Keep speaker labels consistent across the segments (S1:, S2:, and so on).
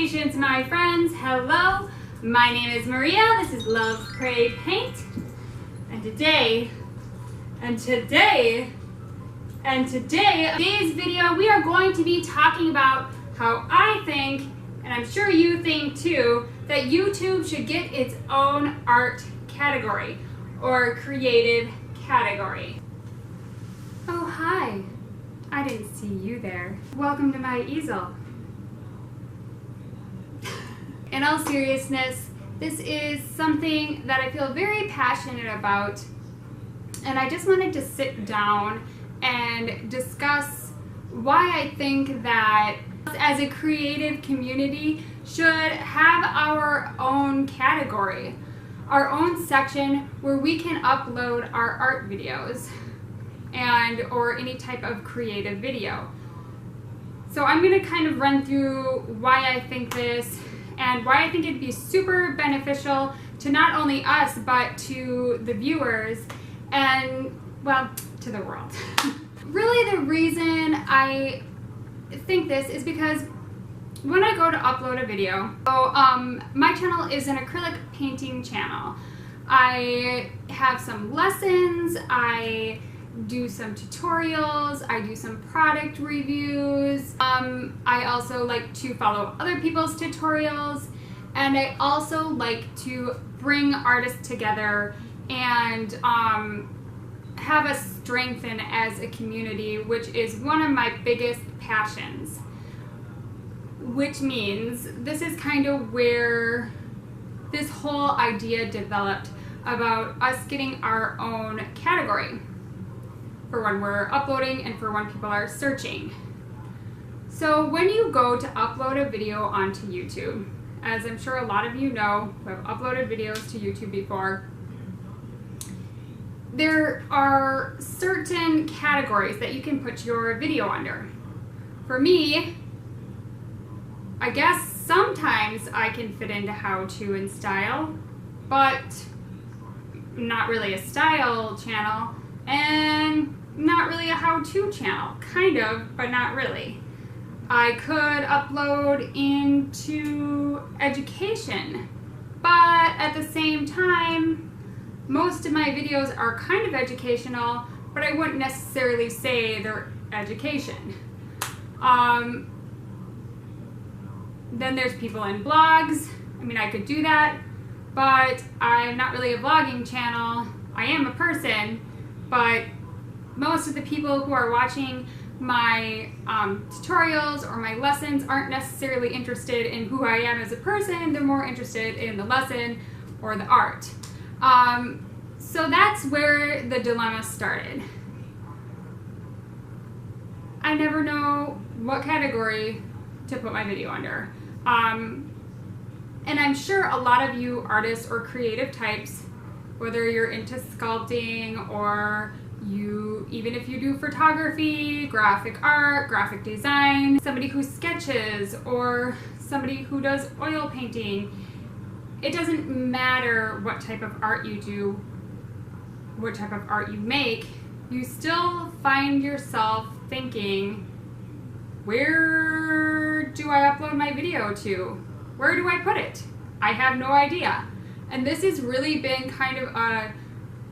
S1: Salutations, my friends. Hello, my name is Maria. This is Love, Pray, Paint. And today's video, we are going to be talking about how I think, and I'm sure you think too, that YouTube should get its own art category or creative category. Oh, hi. I didn't see you there. Welcome to my easel. In all seriousness, this is something that I feel very passionate about, and I just wanted to sit down and discuss why I think that as a creative community should have our own category, our own section where we can upload our art videos or any type of creative video. So I'm going to kind of run through why I think this and why I think it'd be super beneficial to not only us but to the viewers and, well, to the world. Really the reason I think this is because when I go to upload a video, my channel is an acrylic painting channel. I have some lessons, I do some tutorials, I do some product reviews. I also like to follow other people's tutorials, and I also like to bring artists together and have us strengthen as a community, which is one of my biggest passions. Which means this is kind of where this whole idea developed about us getting our own category for when we're uploading and for when people are searching. So when you go to upload a video onto YouTube, as I'm sure a lot of you know who have uploaded videos to YouTube before, there are certain categories that you can put your video under. For me, I guess sometimes I can fit into how-to and style, but not really a style channel, and not really a how-to channel. Kind of, but not really. I could upload into education, but at the same time, most of my videos are kind of educational, but I wouldn't necessarily say they're education. Then there's people in blogs. I mean, I could do that, but I'm not really a vlogging channel. I am a person, but most of the people who are watching my tutorials or my lessons aren't necessarily interested in who I am as a person. They're more interested in the lesson or the art. So that's where the dilemma started. I never know what category to put my video under. And I'm sure a lot of you artists or creative types, whether you're into sculpting or even if you do photography, graphic art, graphic design, somebody who sketches or somebody who does oil painting, it doesn't matter what type of art you do, what type of art you make, you still find yourself thinking, where do I upload my video to? Where do I put it? I have no idea. And this has really been kind of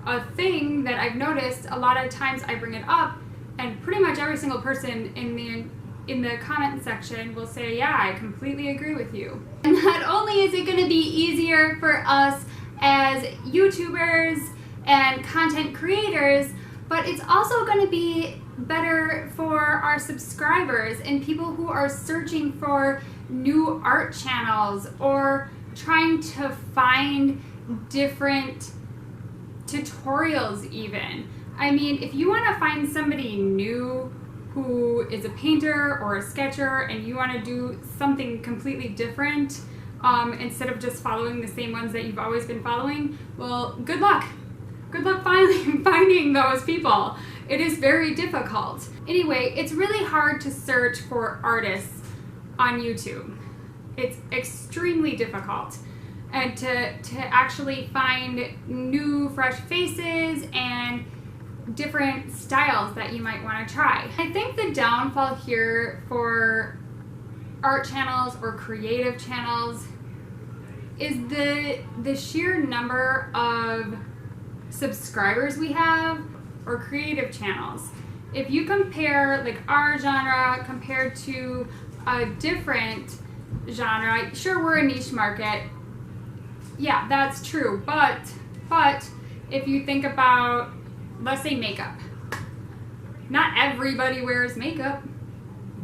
S1: a thing that I've noticed. A lot of times I bring it up and pretty much every single person in the comment section will say, yeah, I completely agree with you. And not only is it going to be easier for us as YouTubers and content creators, but it's also going to be better for our subscribers and people who are searching for new art channels or trying to find different tutorials even. I mean, if you want to find somebody new who is a painter or a sketcher and you want to do something completely different instead of just following the same ones that you've always been following, well, good luck. Good luck finding those people. It is very difficult. Anyway, it's really hard to search for artists on YouTube. It's extremely difficult. And to actually find new, fresh faces and different styles that you might want to try. I think the downfall here for art channels or creative channels is the sheer number of subscribers we have, or creative channels. If you compare like our genre compared to a different genre, sure, we're a niche market. Yeah, that's true. But if you think about, let's say, makeup. Not everybody wears makeup.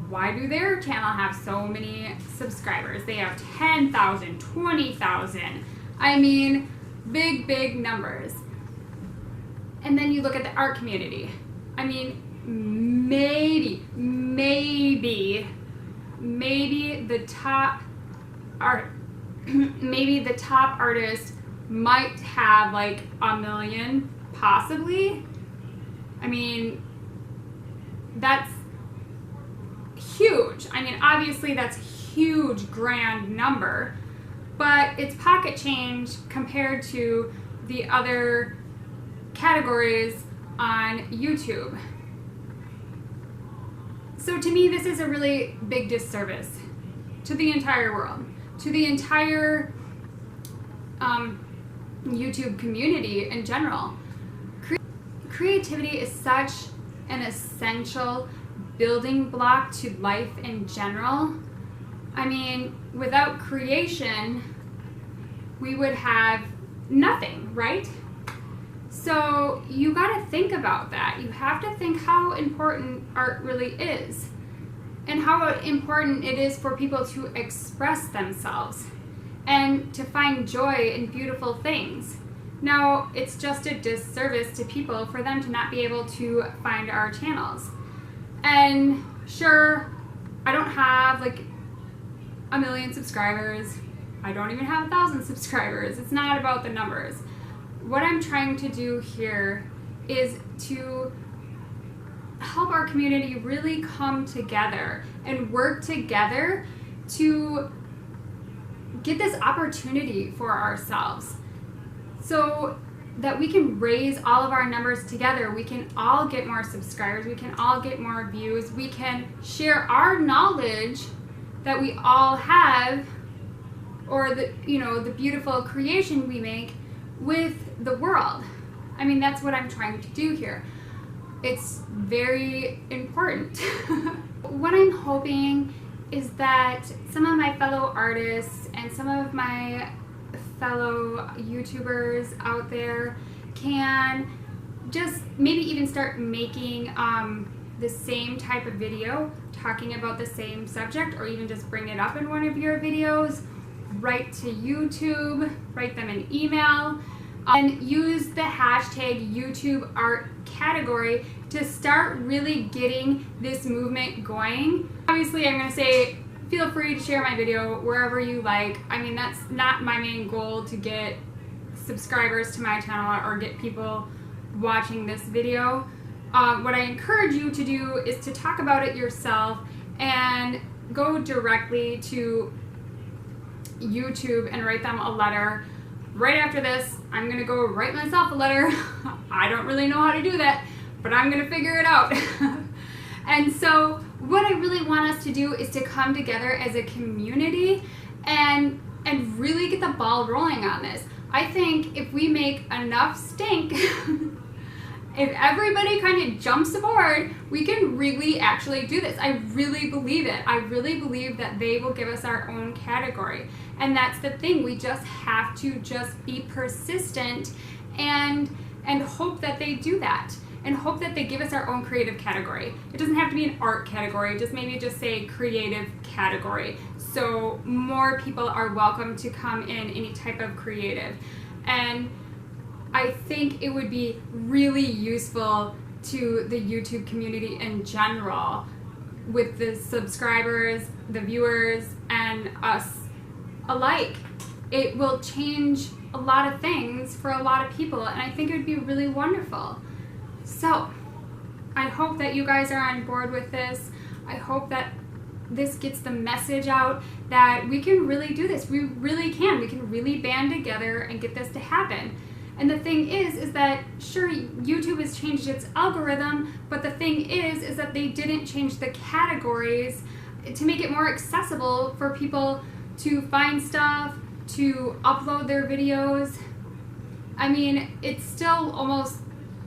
S1: Why do their channel have so many subscribers? They have 10,000, 20,000. I mean, big numbers. And then you look at the art community. I mean, maybe the top art, maybe the top artist might have like 1 million, possibly. I mean, that's huge. I mean, obviously that's a huge, grand number, but it's pocket change compared to the other categories on YouTube. So to me, this is a really big disservice to the entire world, to the entire YouTube community in general. Creativity is such an essential building block to life in general. I mean, without creation, we would have nothing, right? So you gotta think about that. You have to think how important art really is, and how important it is for people to express themselves and to find joy in beautiful things. Now, it's just a disservice to people for them to not be able to find our channels. And sure, I don't have like 1 million subscribers. I don't even have 1,000 subscribers. It's not about the numbers. What I'm trying to do here is to help our community really come together and work together to get this opportunity for ourselves, so that we can raise all of our numbers together. We can all get more subscribers. We can all get more views. We can share our knowledge that we all have, or the beautiful creation we make, with the world. I mean, that's what I'm trying to do here. It's very important. What I'm hoping is that some of my fellow artists and some of my fellow YouTubers out there can just maybe even start making the same type of video talking about the same subject, or even just bring it up in one of your videos. Write to YouTube, write them an email, and use the hashtag YouTubeArtCategory to start really getting this movement going. Obviously, I'm going to say feel free to share my video wherever you like. I mean, that's not my main goal, to get subscribers to my channel or get people watching this video. What I encourage you to do is to talk about it yourself and go directly to YouTube and write them a letter. Right after this, I'm going to go write myself a letter. I don't really know how to do that, but I'm going to figure it out. And so what I really want us to do is to come together as a community and really get the ball rolling on this. I think if we make enough stink, if everybody kind of jumps aboard, we can really actually do this. I really believe it. I really believe that they will give us our own category. And that's the thing. We just have to just be persistent and hope that they do that. And hope that they give us our own creative category. It doesn't have to be an art category, maybe just say creative category. So more people are welcome to come in any type of creative. And I think it would be really useful to the YouTube community in general, with the subscribers, the viewers, and us alike. It will change a lot of things for a lot of people, and I think it would be really wonderful. So, I hope that you guys are on board with this. I hope that this gets the message out that we can really do this. We really can. We can really band together and get this to happen. And the thing is that sure, YouTube has changed its algorithm, but the thing is that they didn't change the categories to make it more accessible for people to find stuff, to upload their videos. I mean, it's still almost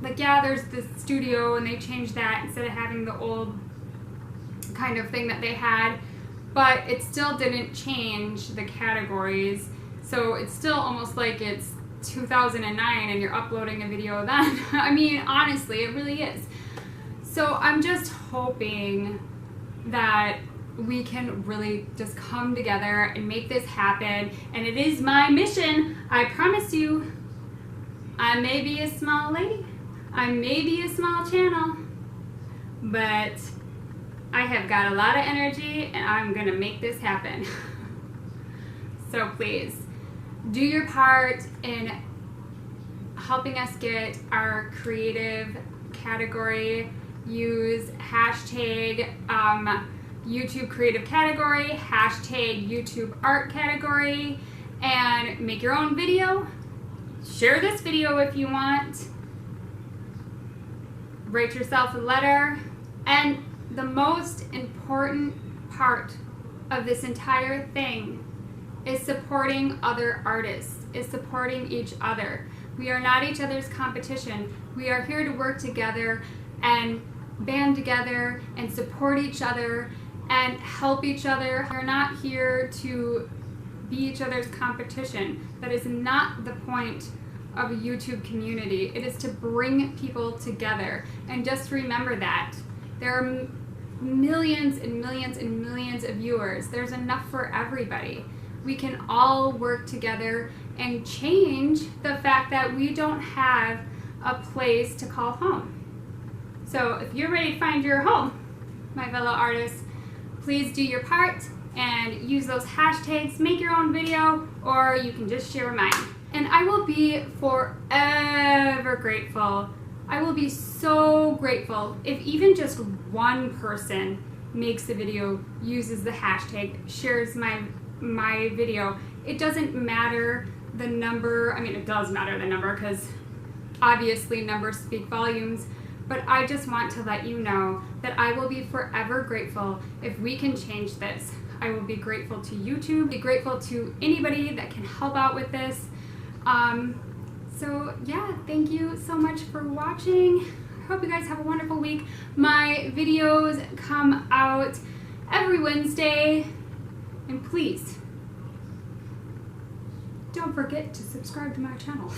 S1: like, yeah, there's this studio and they changed that instead of having the old kind of thing that they had, but it still didn't change the categories. So it's still almost like it's 2009 and you're uploading a video then. I mean, honestly, it really is. So I'm just hoping that we can really just come together and make this happen. And it is my mission, I promise you. I may be a small lady, I may be a small channel, but I have got a lot of energy and I'm gonna make this happen. So please, do your part in helping us get our creative category. Use hashtag YouTube creative category, hashtag YouTube art category, and make your own video. Share this video if you want. Write yourself a letter. And the most important part of this entire thing is supporting other artists, is supporting each other. We are not each other's competition. We are here to work together and band together and support each other and help each other. We're not here to be each other's competition. That is not the point of a YouTube community. It is to bring people together. And just remember that. There are millions and millions and millions of viewers. There's enough for everybody. We can all work together and change the fact that we don't have a place to call home. So if you're ready to find your home, my fellow artists, please do your part and use those hashtags, make your own video, or you can just share mine. And I will be forever grateful. I will be so grateful if even just one person makes a video, uses the hashtag, shares my video. It doesn't matter the number. I mean, it does matter the number because obviously numbers speak volumes, but I just want to let you know that I will be forever grateful if we can change this. I will be grateful to YouTube, be grateful to anybody that can help out with this. So yeah, thank you so much for watching. I hope you guys have a wonderful week. My videos come out every Wednesday, and please don't forget to subscribe to my channel.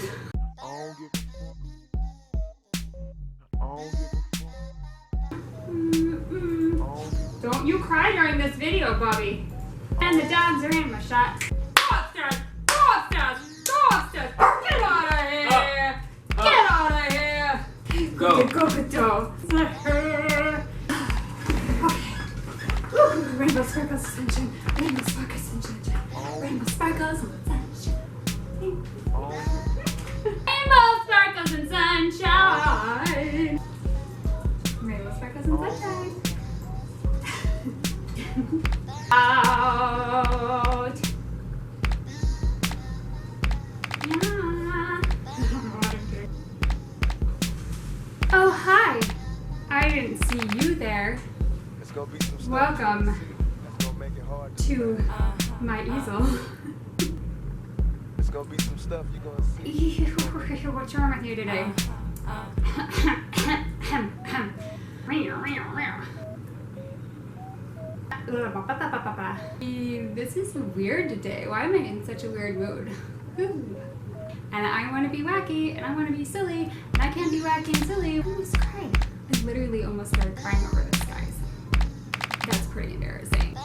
S1: Don't you cry during this video, Bobby. And the dogs are in my shot. Go upstairs! Go upstairs! Go upstairs! Get out of here! Get out of here! Go! Go! Okay. Woo. Rainbow sparkles and sunshine. Rainbow sparkles and sunshine. Rainbow sparkles and sunshine. Rainbow sparkles and sunshine. Rainbow sparkles and sunshine. Out. Yeah. Oh, hi. I didn't see you there. Welcome to my easel.
S2: It's gonna be some stuff you're gonna see.
S1: What's wrong with you today? This is weird today. Why am I in such a weird mood? And I want to be wacky, and I want to be silly, and I can't be wacky and silly. I almost cried. I literally almost started crying over this, guys. That's pretty embarrassing.